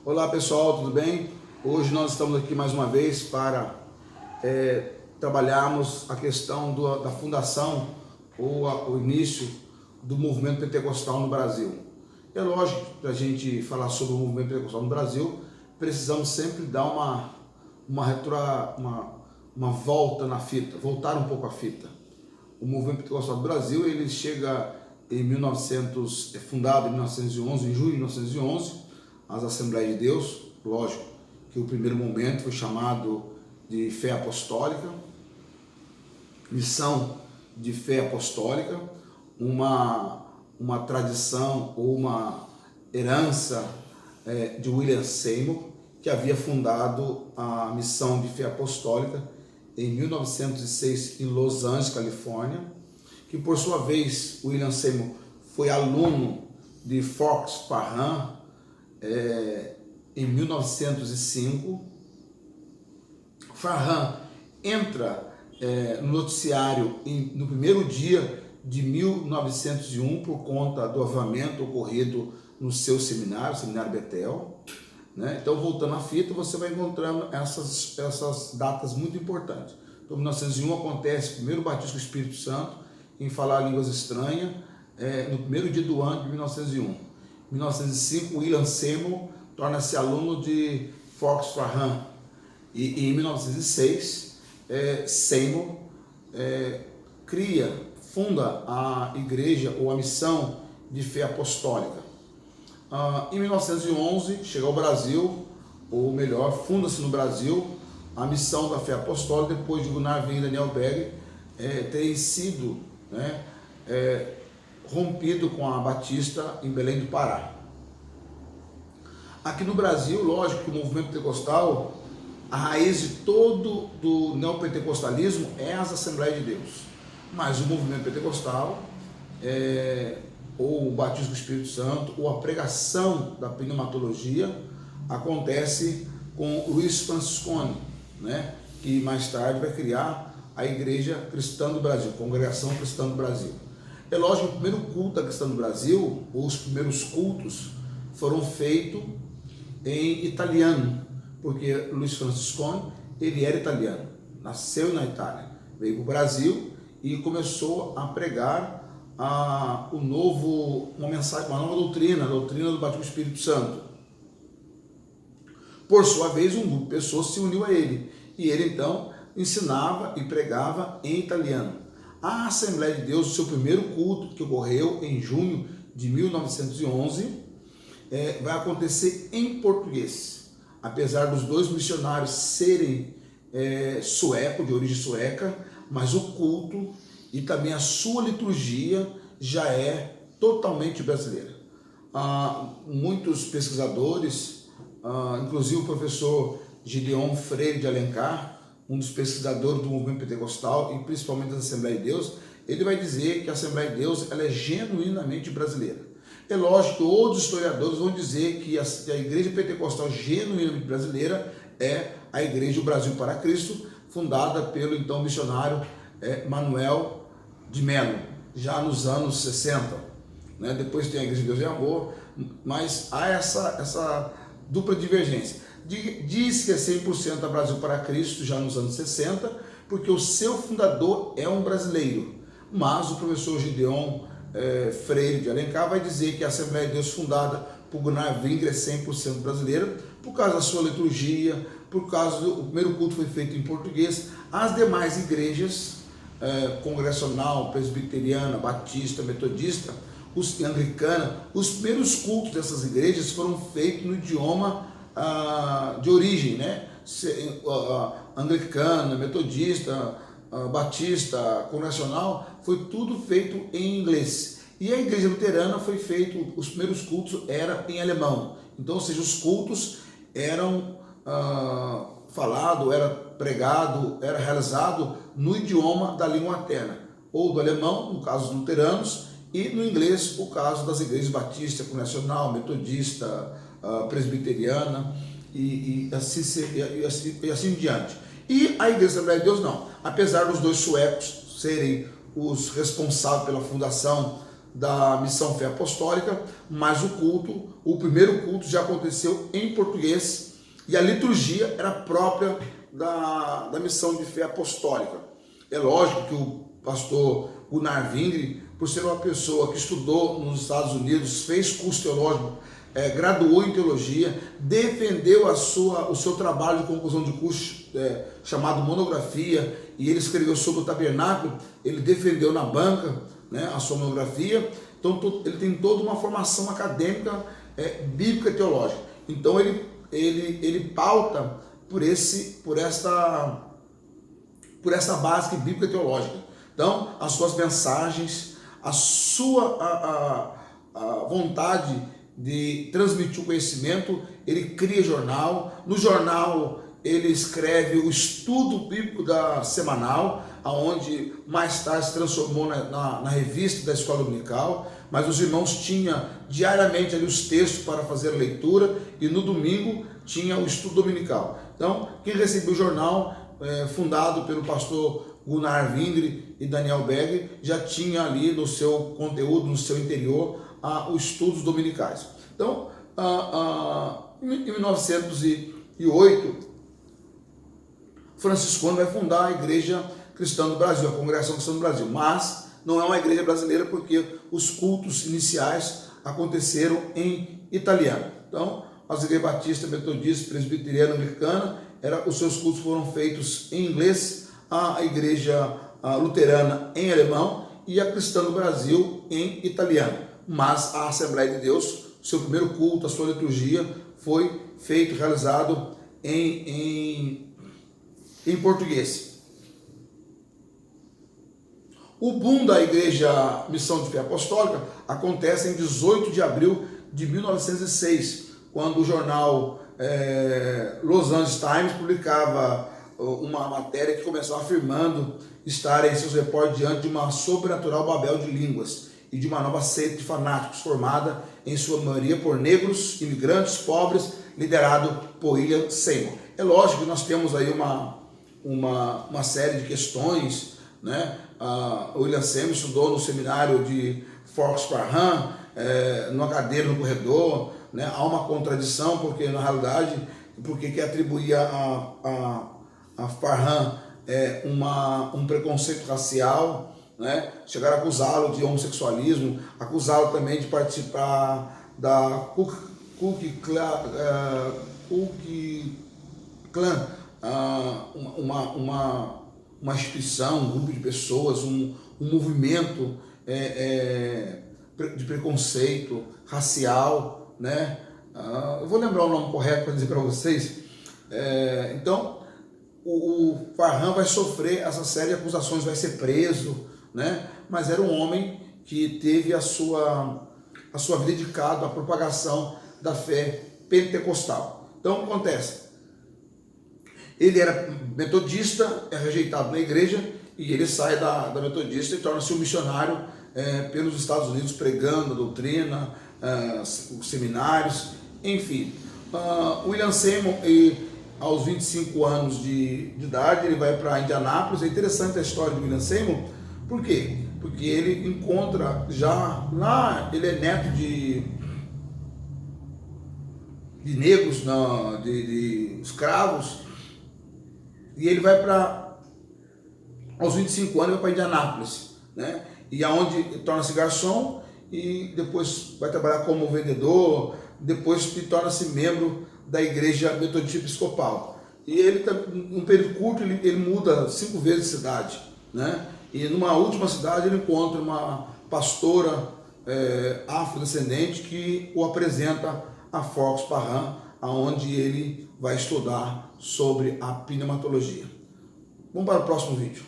Olá pessoal, tudo bem? Hoje nós estamos aqui mais uma vez para trabalharmos a questão da fundação ou o início do movimento pentecostal no Brasil. É lógico que para a gente falar sobre o movimento pentecostal no Brasil, precisamos sempre dar uma volta na fita, voltar um pouco a fita. O movimento pentecostal do Brasil, ele chega em 1900, é fundado em 1911, em junho de 1911, as Assembleias de Deus. Lógico que o primeiro momento foi chamado de fé apostólica, missão de fé apostólica, uma tradição ou uma herança de William Seymour, que havia fundado a missão de fé apostólica em 1906 em Los Angeles, Califórnia, que por sua vez William Seymour foi aluno de Fox Parham em 1905. Parham entra no noticiário no primeiro dia de 1901 por conta do avivamento ocorrido no seu seminário, o Seminário Betel. Né? Então, voltando à fita, você vai encontrando essas datas muito importantes. Então, em 1901 acontece o primeiro batismo do Espírito Santo em falar línguas estranhas, no primeiro dia do ano de 1901. Em 1905, William Seymour torna-se aluno de Fox Parham. E em 1906, Seymour funda a igreja ou a missão de fé apostólica. Em 1911, chega ao Brasil, ou melhor, funda-se no Brasil a missão da fé apostólica, depois de Gunnar Wien e Daniel Berg terem sido rompido com a Batista em Belém do Pará. Aqui no Brasil, lógico que o movimento pentecostal, a raiz de todo do neopentecostalismo é as Assembleias de Deus. Mas o movimento pentecostal, ou o batismo do Espírito Santo, ou a pregação da pneumatologia, acontece com Luiz Franciscone, né? Que mais tarde vai criar a Igreja Cristã do Brasil, Congregação Cristã do Brasil. É lógico que o primeiro culto da Cristã do Brasil, ou os primeiros cultos, foram feitos em italiano, porque Luiz Franciscone, ele era italiano, nasceu na Itália, veio para o Brasil e começou a pregar uma nova doutrina, a doutrina do batismo do Espírito Santo. Por sua vez, um grupo de pessoas se uniu a ele, e ele então ensinava e pregava em italiano. A Assembleia de Deus, o seu primeiro culto, que ocorreu em junho de 1911, vai acontecer em português. Apesar dos dois missionários serem de origem sueca, mas o culto e também a sua liturgia já é totalmente brasileira. Muitos pesquisadores, inclusive o professor Gideon Freire de Alencar, um dos pesquisadores do movimento pentecostal e principalmente da Assembleia de Deus, ele vai dizer que a Assembleia de Deus ela é genuinamente brasileira. É lógico que outros historiadores vão dizer que a Igreja Pentecostal genuinamente brasileira é a Igreja do Brasil para Cristo, fundada pelo então missionário Manuel de Melo, já nos anos 60. Né? Depois tem a Igreja de Deus e Amor, mas há essa dupla divergência. Diz que é 100% a Brasil para Cristo já nos anos 60, porque o seu fundador é um brasileiro. Mas o professor Gideon Freire de Alencar vai dizer que a Assembleia de Deus fundada por Gunnar Wien é 100% brasileira, por causa da sua liturgia, por causa do primeiro culto foi feito em português. As demais igrejas, congregacional, presbiteriana, batista, metodista, anglicana, os primeiros cultos dessas igrejas foram feitos no idioma de origem, né? Anglicana, metodista, batista, congregacional, foi tudo feito em inglês. E a igreja luterana foi feito, os primeiros cultos eram em alemão. Então, ou seja, os cultos eram falado, era pregado, era realizado no idioma da língua materna, ou do alemão, no caso dos luteranos, e no inglês, o caso das igrejas batista, congregacional, metodista, presbiteriana e assim em diante. E a Igreja Assembleia de Deus não. Apesar dos dois suecos serem os responsáveis pela fundação da Missão Fé Apostólica, mas o primeiro culto já aconteceu em português e a liturgia era própria da Missão de Fé Apostólica. É lógico que o pastor Gunnar Vingre, por ser uma pessoa que estudou nos Estados Unidos, fez curso teológico, graduou em teologia, defendeu o seu trabalho de conclusão de curso chamado monografia, e ele escreveu sobre o tabernáculo, ele defendeu na banca, né, a sua monografia. Então ele tem toda uma formação acadêmica bíblica e teológica. Então ele pauta por essa base bíblica e teológica. Então as suas mensagens, a sua vontade de transmitir o conhecimento, ele cria jornal. No jornal ele escreve o estudo bíblico da semanal, aonde mais tarde se transformou na revista da escola dominical, mas os irmãos tinham diariamente ali os textos para fazer a leitura, e no domingo tinha o estudo dominical. Então quem recebeu o jornal, fundado pelo pastor Gunnar Vingre e Daniel Begg, já tinha ali no seu conteúdo, no seu interior, os estudos dominicais. Então, em 1908, Franciscano vai fundar a Igreja Cristã do Brasil, a Congregação Cristã do Brasil, mas não é uma igreja brasileira porque os cultos iniciais aconteceram em italiano. Então, as igrejas batistas, metodistas, presbiteriana, anglicana, os seus cultos foram feitos em inglês, a igreja luterana em alemão e a Cristã do Brasil em italiano. Mas a Assembleia de Deus, seu primeiro culto, a sua liturgia, foi realizado em português. O boom da Igreja Missão de Fé Apostólica acontece em 18 de abril de 1906, quando o jornal Los Angeles Times publicava uma matéria que começava afirmando estar em seus repórteres diante de uma sobrenatural Babel de línguas e de uma nova seita de fanáticos formada em sua maioria por negros, imigrantes, pobres, liderado por William Seymour. É lógico que nós temos aí uma série de questões, né? O William Seymour estudou no seminário de Forks Parham, numa cadeira no corredor, né? Há uma contradição, porque na realidade, porque que atribuía a Parham um preconceito racial, né? Chegaram a acusá-lo de homossexualismo, acusá-lo também de participar da Ku Klux Klan, uma instituição, um grupo de pessoas, um movimento de preconceito racial, né? Eu vou lembrar o nome correto para dizer para vocês. Então, o Parham vai sofrer essa série de acusações, vai ser preso, né? Mas era um homem que teve a sua vida dedicada à propagação da fé pentecostal. Então, o que acontece? Ele era metodista, é rejeitado na igreja, e ele sai da metodista e torna-se um missionário pelos Estados Unidos, pregando a doutrina, os seminários, enfim. William Seymour, aos 25 anos de idade, ele vai para Indianápolis. É interessante a história de William Seymour. Por quê? Porque ele encontra já lá, ele é neto de negros, de escravos, e ele vai aos 25 anos, vai para Indianápolis, né? E aonde torna-se garçom, e depois vai trabalhar como vendedor, depois torna-se membro da Igreja Metodista Episcopal. E ele, num período curto, ele muda 5 vezes de cidade, né? E numa última cidade ele encontra uma pastora afrodescendente que o apresenta a Forks Parham, aonde ele vai estudar sobre a pneumatologia. Vamos para o próximo vídeo.